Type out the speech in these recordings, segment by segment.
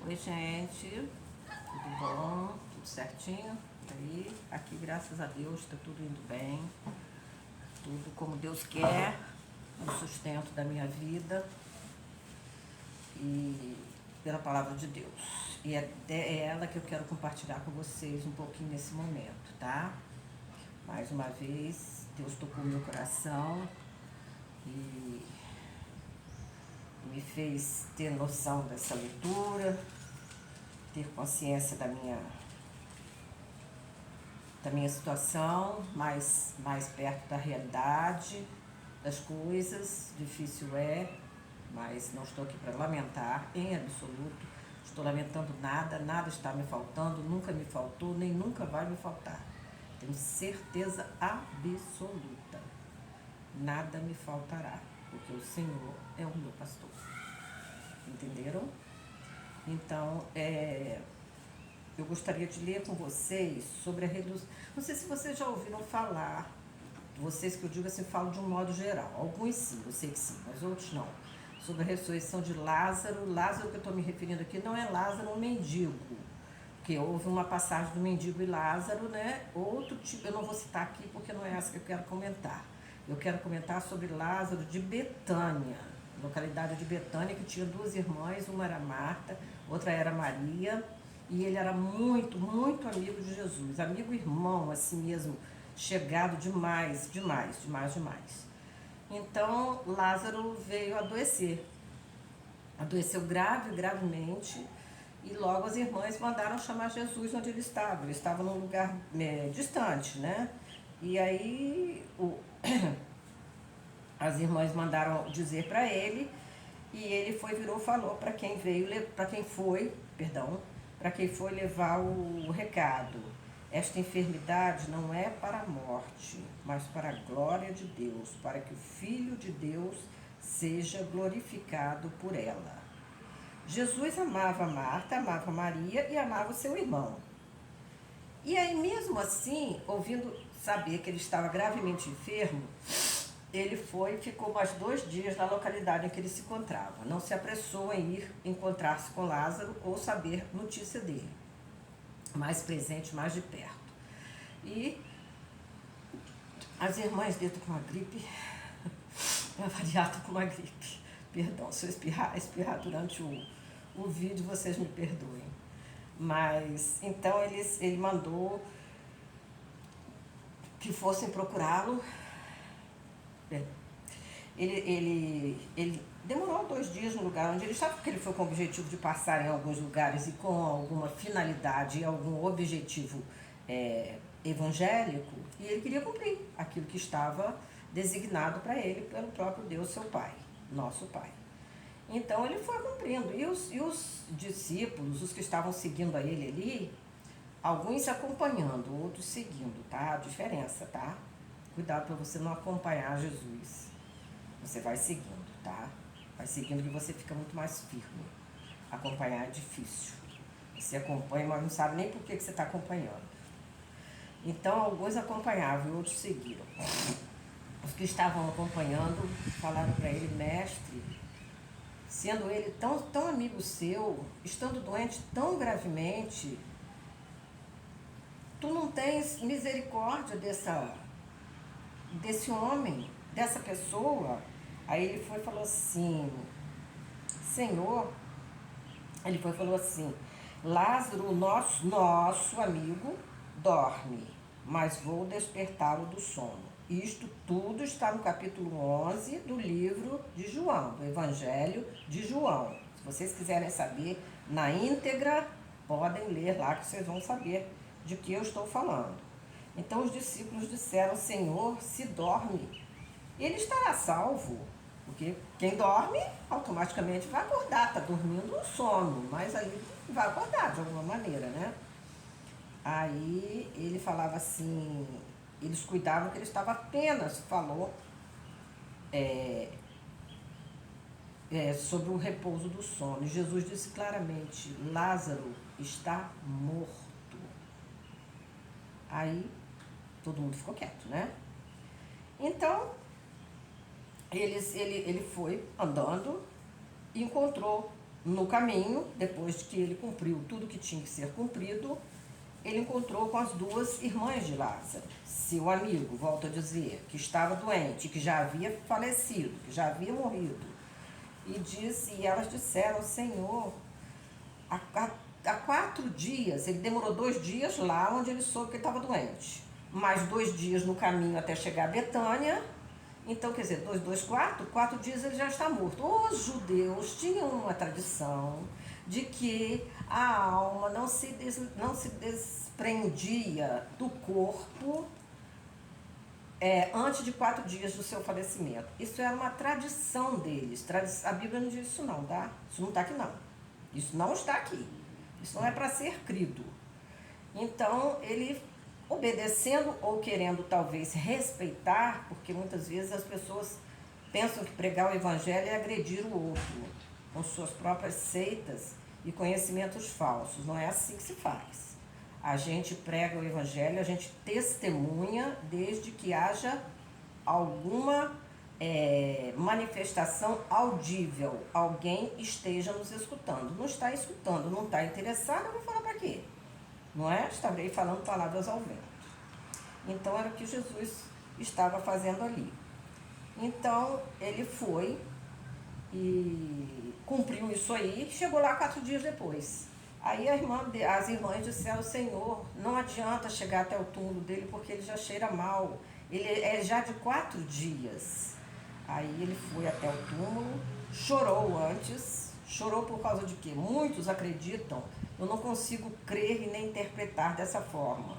Oi, gente, tudo bom? Tudo certinho? Aí, aqui, graças a Deus, está tudo indo bem, tudo como Deus quer, o sustento da minha vida e pela palavra de Deus. E é ela que eu quero compartilhar com vocês um pouquinho nesse momento, tá? Mais uma vez, Deus tocou meu coração e me fez ter noção dessa leitura, ter consciência da minha situação, mais perto da realidade das coisas. Difícil é, mas não estou aqui para lamentar em absoluto. Estou lamentando nada, nada está me faltando, nunca me faltou, nem nunca vai me faltar. Tenho certeza absoluta. Nada me faltará, porque o Senhor é o meu pastor. Entenderam? Então, eu gostaria de ler com vocês sobre a redução. Não sei se vocês já ouviram falar, vocês que eu digo assim, falo de um modo geral. Alguns sim, eu sei que sim, mas outros não. Sobre a ressurreição de Lázaro. Lázaro que eu estou me referindo aqui não é Lázaro, um mendigo. Porque houve uma passagem do mendigo e Lázaro, né? Outro tipo, eu não vou citar aqui porque não é essa que eu quero comentar. Eu quero comentar sobre Lázaro de Betânia, localidade de Betânia, que tinha duas irmãs, uma era Marta, outra era Maria, e ele era muito, muito amigo de Jesus, amigo irmão, assim mesmo, chegado demais, demais, demais, demais. Então, Lázaro veio adoecer, adoeceu gravemente, e logo as irmãs mandaram chamar Jesus onde ele estava num lugar distante, né? E aí as irmãs mandaram dizer para ele, e ele virou, falou para quem foi levar o recado. Esta enfermidade não é para a morte, mas para a glória de Deus, para que o Filho de Deus seja glorificado por ela. Jesus amava Marta, amava Maria e amava o seu irmão. E aí, mesmo assim, ouvindo saber que ele estava gravemente enfermo, ele ficou mais 2 dias na localidade em que ele se encontrava. Não se apressou em ir encontrar-se com Lázaro ou saber notícia dele. Mais presente, mais de perto. E as irmãs dele estão com uma gripe. Para variar, estou com uma gripe. Perdão, se eu espirrar durante o vídeo, vocês me perdoem. Mas, então, ele mandou que fossem procurá-lo. Ele demorou 2 dias no lugar onde ele estava, porque ele foi com o objetivo de passar em alguns lugares e com alguma finalidade e algum objetivo evangélico, e ele queria cumprir aquilo que estava designado para ele pelo próprio Deus, seu Pai, nosso Pai. Então ele foi cumprindo, e os discípulos, os que estavam seguindo a ele ali, alguns acompanhando, outros seguindo, tá? A diferença, tá? Cuidado para você não acompanhar Jesus. Você vai seguindo, tá? Vai seguindo que você fica muito mais firme. Acompanhar é difícil. Você acompanha, mas não sabe nem por que você está acompanhando. Então, alguns acompanhavam e outros seguiram. Os que estavam acompanhando falaram para ele: mestre, sendo ele tão amigo seu, estando doente tão gravemente, tu não tens misericórdia desse homem, dessa pessoa? Aí ele falou assim: Senhor, ele falou assim: Lázaro, nosso amigo, dorme, mas vou despertá-lo do sono. Isto tudo está no capítulo 11 do livro de João, do Evangelho de João. Se vocês quiserem saber na íntegra, podem ler lá que vocês vão saber de que eu estou falando. Então os discípulos disseram: Senhor, se dorme, ele estará salvo. Porque quem dorme automaticamente vai acordar, está dormindo um sono, mas aí vai acordar de alguma maneira, né? Aí ele falava assim, eles cuidavam que ele estava apenas, falou sobre o repouso do sono. E Jesus disse claramente: Lázaro está morto. Aí todo mundo ficou quieto, né? Então ele foi andando e encontrou No caminho, depois de que ele cumpriu tudo que tinha que ser cumprido, ele encontrou com as duas irmãs de Lázaro, seu amigo, volto a dizer, que estava doente, que já havia falecido, que já havia morrido. E elas disseram: Senhor, há 4 dias, ele demorou 2 dias lá onde ele soube que ele estava doente, mais 2 dias no caminho até chegar a Betânia. Então, quer dizer, 2, 2, 4 dias ele já está morto. Os judeus tinham uma tradição de que a alma não se desprendia do corpo antes de 4 dias do seu falecimento. Isso era uma tradição deles. A Bíblia não diz isso não, tá? Isso não está aqui não. Isso não está aqui. Isso não é para ser crido. Então, ele, obedecendo ou querendo talvez respeitar, porque muitas vezes as pessoas pensam que pregar o evangelho é agredir o outro, com suas próprias seitas e conhecimentos falsos. Não é assim que se faz. A gente prega o evangelho, a gente testemunha desde que haja alguma manifestação audível, alguém esteja nos escutando. Não está escutando, não está interessado, eu vou falar para quê? Não é? Estarei falando palavras ao vento. Então era o que Jesus estava fazendo ali. Então ele foi e cumpriu isso aí, chegou lá 4 dias depois. Aí as irmãs disseram: Senhor, não adianta chegar até o túmulo dele porque ele já cheira mal, ele é já de 4 dias. Aí ele foi até o túmulo, chorou antes. Chorou por causa de quê? Muitos acreditam, eu não consigo crer e nem interpretar dessa forma,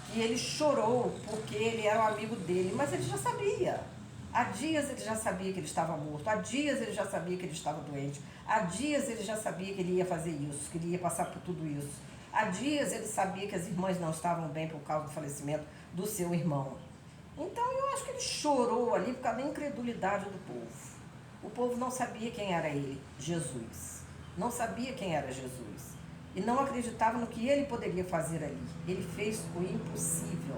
que ele chorou porque ele era um amigo dele, mas ele já sabia. Há dias ele já sabia que ele estava morto, há dias ele já sabia que ele estava doente, há dias ele já sabia que ele ia fazer isso, que ele ia passar por tudo isso. Há dias ele sabia que as irmãs não estavam bem por causa do falecimento do seu irmão. Então eu acho que ele chorou ali por causa da incredulidade do povo. O povo não sabia quem era ele, Jesus. Não sabia quem era Jesus. E não acreditava no que ele poderia fazer ali. Ele fez o impossível.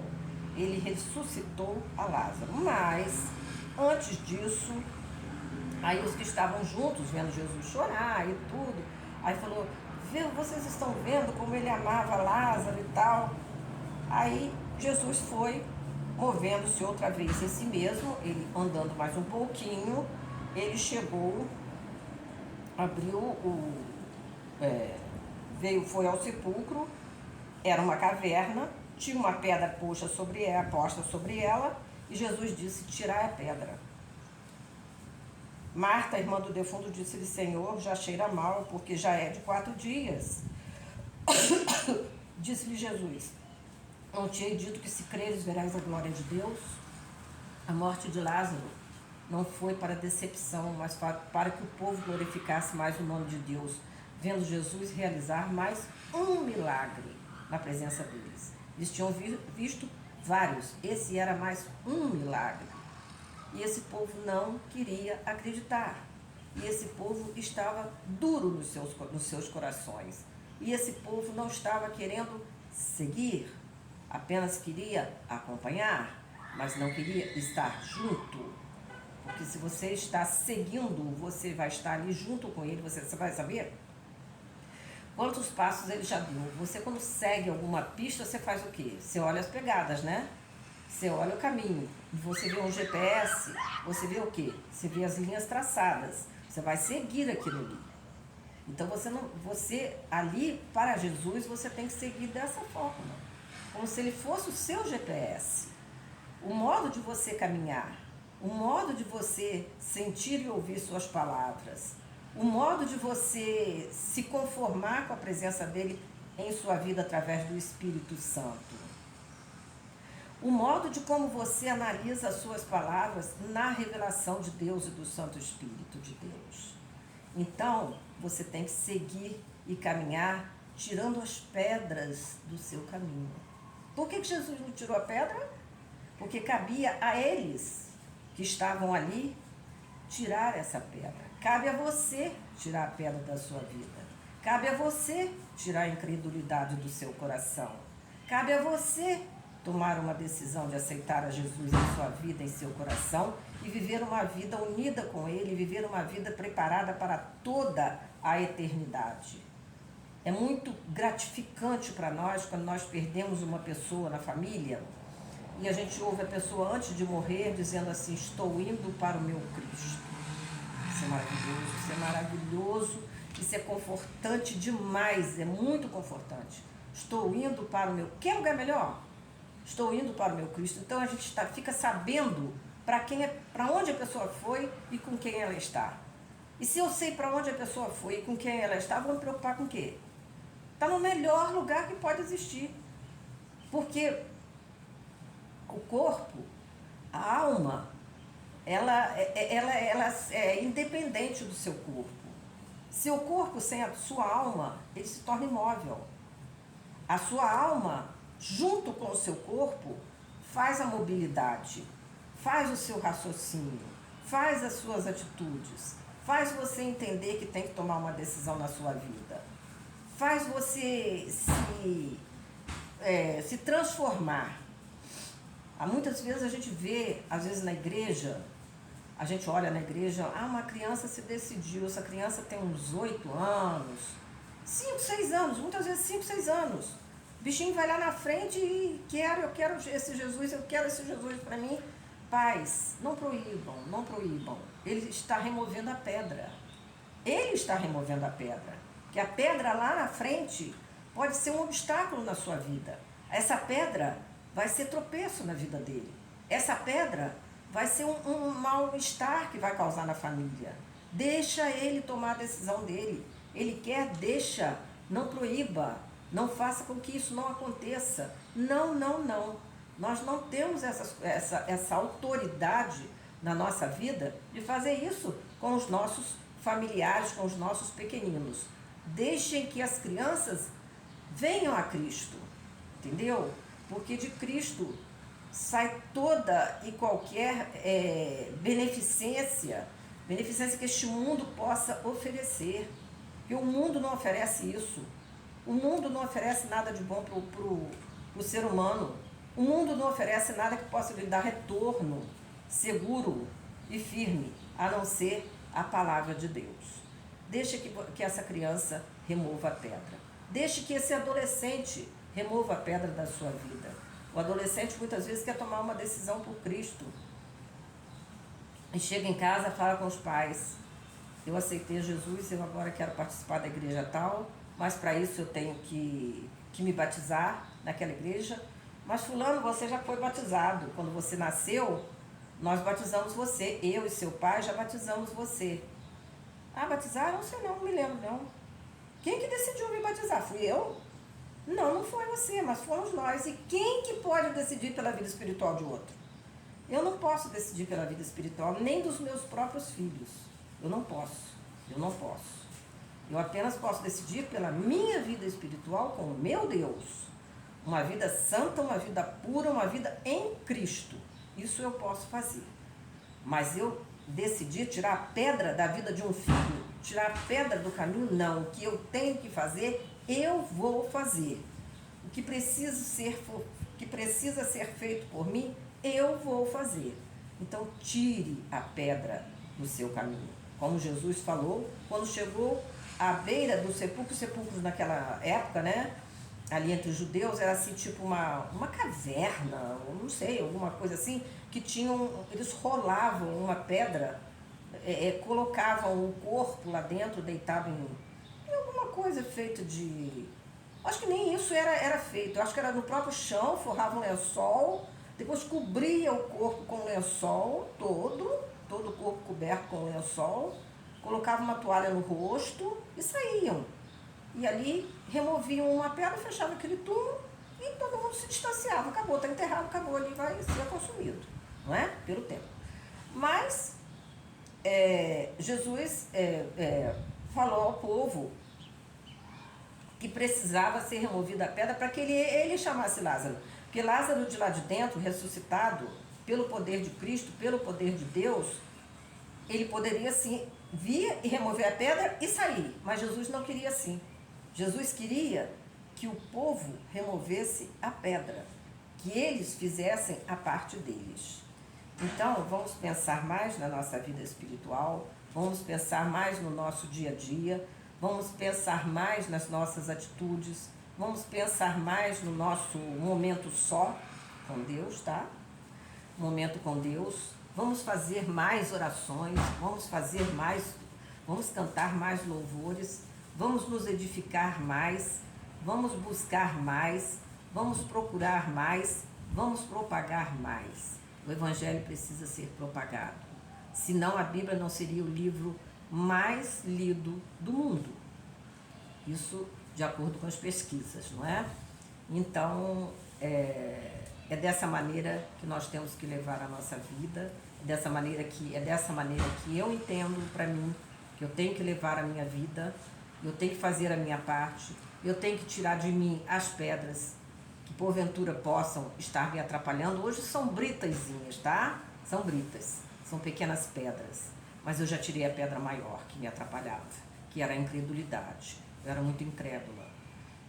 Ele ressuscitou a Lázaro. Mas, antes disso, aí os que estavam juntos, vendo Jesus chorar e tudo, aí falou: vocês estão vendo como ele amava Lázaro e tal? Aí Jesus foi, movendo-se outra vez em si mesmo, ele andando mais um pouquinho, ele chegou, abriu foi ao sepulcro, era uma caverna, tinha uma pedra posta sobre ela, e Jesus disse: tirai a pedra. Marta, irmã do defunto, disse-lhe: Senhor, já cheira mal, porque já é de 4 dias. Disse-lhe Jesus: não te hei dito que se creres verás a glória de Deus? A morte de Lázaro não foi para decepção, mas para que o povo glorificasse mais o nome de Deus, vendo Jesus realizar mais um milagre na presença deles. Eles tinham visto vários, esse era mais um milagre. E esse povo não queria acreditar. E esse povo estava duro nos seus corações. E esse povo não estava querendo seguir, apenas queria acompanhar, mas não queria estar junto. Porque se você está seguindo, você vai estar ali junto com ele, você vai saber quantos passos ele já deu. Você, quando segue alguma pista, você faz o quê? Você olha as pegadas, né? Você olha o caminho, você vê um GPS, você vê o quê? Você vê as linhas traçadas, você vai seguir aquilo ali. Então você ali, para Jesus, você tem que seguir dessa forma, como se ele fosse o seu GPS. O modo de você caminhar, o modo de você sentir e ouvir suas palavras, o modo de você se conformar com a presença dele em sua vida através do Espírito Santo. O modo de como você analisa as suas palavras na revelação de Deus e do Santo Espírito de Deus. Então, você tem que seguir e caminhar tirando as pedras do seu caminho. Por que Jesus não tirou a pedra? Porque cabia a eles que estavam ali tirar essa pedra. Cabe a você tirar a pedra da sua vida. Cabe a você tirar a incredulidade do seu coração. Cabe a você tomar uma decisão de aceitar a Jesus em sua vida, em seu coração, e viver uma vida unida com Ele, viver uma vida preparada para toda à eternidade. É muito gratificante para nós quando nós perdemos uma pessoa na família e a gente ouve a pessoa antes de morrer dizendo assim: estou indo para o meu Cristo. Isso é maravilhoso, isso é maravilhoso, isso é confortante demais, é muito confortante. Estou indo para o meu... Quer lugar melhor? Estou indo para o meu Cristo. Então a gente fica sabendo para onde a pessoa foi e com quem ela está. E se eu sei para onde a pessoa foi e com quem ela está, vou me preocupar com o quê? Está no melhor lugar que pode existir. Porque o corpo, a alma, ela é independente do seu corpo. Seu corpo sem a sua alma, ele se torna imóvel. A sua alma, junto com o seu corpo, faz a mobilidade, faz o seu raciocínio, faz as suas atitudes, faz você entender que tem que tomar uma decisão na sua vida, faz você se transformar. Há muitas vezes a gente vê, às vezes na igreja, a gente olha na igreja, uma criança se decidiu, essa criança tem uns 8 anos, 5, 6 anos, muitas vezes 5, 6 anos. O bichinho vai lá na frente e eu quero esse Jesus, eu quero esse Jesus para mim. Pais, não proíbam, não proíbam. Ele está removendo a pedra. Ele está removendo a pedra. Que a pedra lá na frente pode ser um obstáculo na sua vida. Essa pedra vai ser tropeço na vida dele. Essa pedra vai ser um mal-estar que vai causar na família. Deixa ele tomar a decisão dele. Ele quer, deixa, não proíba, não faça com que isso não aconteça. Não, não, não. Nós não temos essa autoridade na nossa vida de fazer isso com os nossos familiares, com os nossos pequeninos. Deixem que as crianças venham a Cristo, entendeu? Porque de Cristo sai toda e qualquer beneficência que este mundo possa oferecer. Porque o mundo não oferece isso. O mundo não oferece nada de bom para o ser humano. O mundo não oferece nada que possa lhe dar retorno seguro e firme, a não ser a palavra de Deus. Deixe que essa criança remova a pedra. Deixe que esse adolescente remova a pedra da sua vida. O adolescente muitas vezes quer tomar uma decisão por Cristo. E chega em casa, fala com os pais: eu aceitei Jesus, eu agora quero participar da igreja tal, mas para isso eu tenho que me batizar naquela igreja. Mas fulano, você já foi batizado. Quando você nasceu, nós batizamos você. Eu e seu pai já batizamos você. Batizaram? Não sei não me lembro não. Quem que decidiu me batizar? Fui eu? Não, não foi você, mas fomos nós. E quem que pode decidir pela vida espiritual de outro? Eu não posso decidir pela vida espiritual, nem dos meus próprios filhos. Eu não posso. Eu apenas posso decidir pela minha vida espiritual com o meu Deus. Uma vida santa, uma vida pura, uma vida em Cristo. Isso eu posso fazer. Mas eu decidir tirar a pedra da vida de um filho, tirar a pedra do caminho, não. O que eu tenho que fazer, eu vou fazer. O que precisa ser feito por mim, eu vou fazer. Então, tire a pedra do seu caminho. Como Jesus falou, quando chegou à beira do sepulcro, os sepulcros naquela época, né? Ali entre os judeus, era assim, tipo uma caverna, não sei, alguma coisa assim, que eles rolavam uma pedra, colocavam o corpo lá dentro, deitado em alguma coisa feita de... Acho que nem isso era feito, acho que era no próprio chão, forravam um lençol, depois cobria o corpo com lençol, todo o corpo coberto com lençol, colocavam uma toalha no rosto e saíam. E ali removiam uma pedra, fechavam aquele túmulo e todo mundo se distanciava. Acabou, está enterrado, acabou, ali vai ser consumido, não é? Pelo tempo. Mas Jesus falou ao povo que precisava ser removida a pedra para que ele chamasse Lázaro. Porque Lázaro de lá de dentro, ressuscitado pelo poder de Cristo, pelo poder de Deus, ele poderia sim vir e remover a pedra e sair. Mas Jesus não queria assim. Jesus queria que o povo removesse a pedra, que eles fizessem a parte deles. Então, vamos pensar mais na nossa vida espiritual, vamos pensar mais no nosso dia a dia, vamos pensar mais nas nossas atitudes, vamos pensar mais no nosso momento só com Deus, tá? Momento com Deus. Vamos fazer mais orações, vamos cantar mais louvores, vamos nos edificar mais, vamos buscar mais, vamos procurar mais, vamos propagar mais. O Evangelho precisa ser propagado. Senão a Bíblia não seria o livro mais lido do mundo. Isso de acordo com as pesquisas, não é? Então, é dessa maneira que nós temos que levar a nossa vida, é dessa maneira que eu entendo para mim, que eu tenho que levar a minha vida, eu tenho que fazer a minha parte, eu tenho que tirar de mim as pedras que porventura possam estar me atrapalhando. Hoje são britazinhas, tá? São britas, são pequenas pedras, mas eu já tirei a pedra maior que me atrapalhava, que era a incredulidade. Eu era muito incrédula.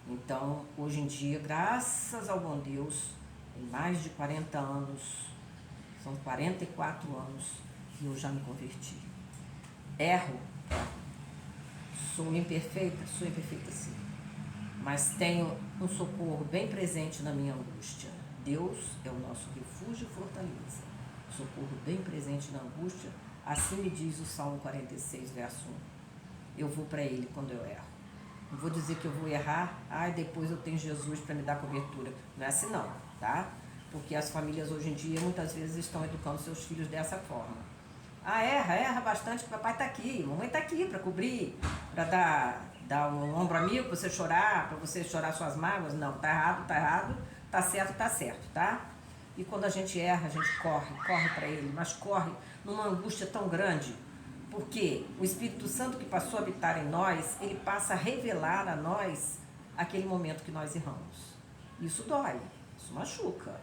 Então, hoje em dia, graças ao bom Deus, em mais de 40 anos, são 44 anos que eu já me converti. Erro. Sou imperfeita sim. Mas tenho um socorro bem presente na minha angústia. Deus é o nosso refúgio e fortaleza. Socorro bem presente na angústia. Assim me diz o Salmo 46, verso 1. Eu vou para Ele quando eu erro. Não vou dizer que eu vou errar, depois eu tenho Jesus para me dar cobertura. Não é assim não, tá? Porque as famílias hoje em dia muitas vezes estão educando seus filhos dessa forma. Erra bastante, que papai está aqui, mamãe está aqui para cobrir, para dar um ombro amigo para você chorar, suas mágoas. Não, tá errado, tá certo, tá? E quando a gente erra, a gente corre para Ele, mas corre numa angústia tão grande, porque o Espírito Santo que passou a habitar em nós, ele passa a revelar a nós aquele momento que nós erramos. Isso dói, isso machuca,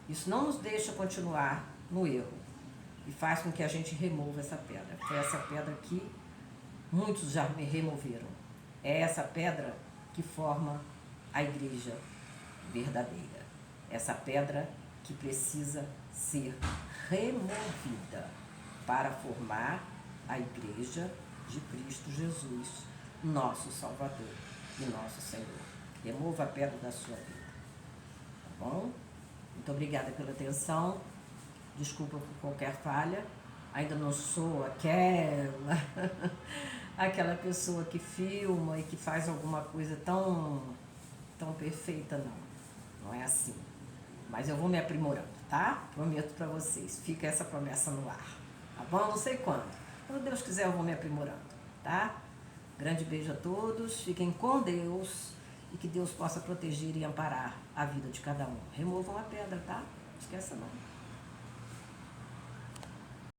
isso não nos deixa continuar no erro e faz com que a gente remova essa pedra. Foi essa pedra que muitos já me removeram. É essa pedra que forma a igreja verdadeira. Essa pedra que precisa ser removida para formar a igreja de Cristo Jesus, nosso Salvador e nosso Senhor. Remova a pedra da sua vida. Tá bom? Muito obrigada pela atenção. Desculpa por qualquer falha. Ainda não sou aquela pessoa que filma e que faz alguma coisa tão perfeita, não. Não é assim. Mas eu vou me aprimorando, tá? Prometo para vocês. Fica essa promessa no ar. Tá bom? Não sei quando. Quando Deus quiser, eu vou me aprimorando, tá? Grande beijo a todos. Fiquem com Deus e que Deus possa proteger e amparar a vida de cada um. Removam a pedra, tá? Não esqueça não.